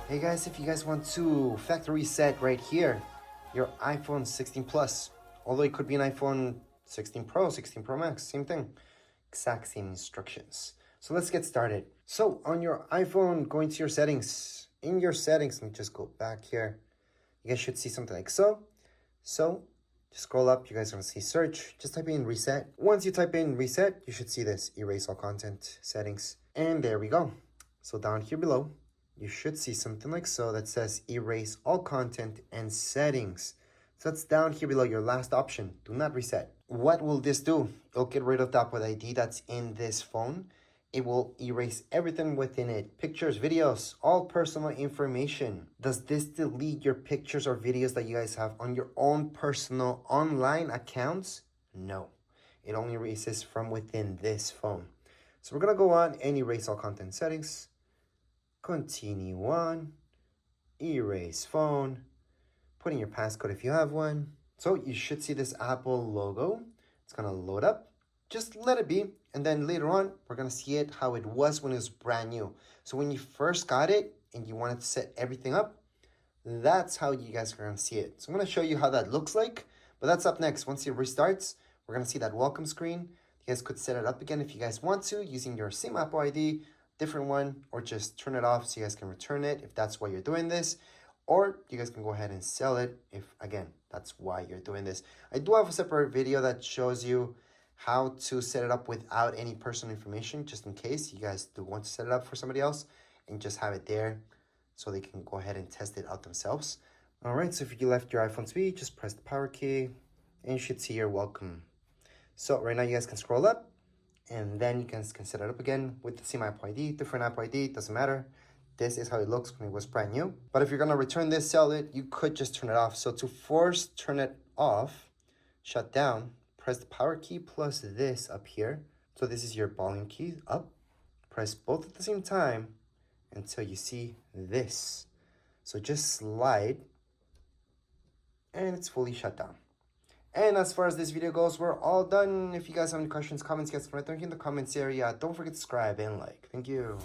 Hey guys, if you guys want to factory reset right here, your iPhone 16 Plus, although it could be an iPhone 16 Pro, 16 Pro Max, same thing, exact same instructions. So let's get started. So on your iPhone, go into your settings. In your settings, let me just go back here. You guys should see something like so. So just scroll up, you guys are gonna see search, just type in reset. Once you type in reset, you should see this erase all content settings. And there we go. So down here below, you should see something like so that says erase all content and settings. So that's down here below your last option. Do not reset. What will this do? It'll get rid of the Apple ID that's in this phone. It will erase everything within it. Pictures, videos, all personal information. Does this delete your pictures or videos that you guys have on your own personal online accounts? No. It only erases from within this phone. So we're gonna go on and erase all content settings. Continue on, erase phone, put in your passcode if you have one. So you should see this Apple logo. It's gonna load up. Just let it be, and then later on, we're gonna see it how it was when it was brand new. So when you first got it and you wanted to set everything up, that's how you guys are gonna see it. So I'm gonna show you how that looks like, but that's up next. Once it restarts, we're gonna see that welcome screen. You guys could set it up again if you guys want to, using your same Apple ID, different one, or just turn it off so you guys can return it if that's why you're doing this, or you guys can go ahead and sell it if, again, that's why you're doing this. I do have a separate video that shows you how to set it up without any personal information, just in case you guys do want to set it up for somebody else and just have it there so they can go ahead and test it out themselves. All right, so if you left your iPhone to be, just press the power key and you should see your welcome. So right now you guys can scroll up, and then you can set it up again with the same Apple ID, different Apple ID, doesn't matter. This is how it looks when it was brand new. But if you're gonna return this, sell it, you could just turn it off. So to force turn it off, shut down, press the power key plus this up here. So this is your volume key up. Press both at the same time until you see this. So just slide and it's fully shut down. And as far as this video goes, we're all done. If you guys have any questions, comments, guys, right there in the comments area. Don't forget to subscribe and like. Thank you.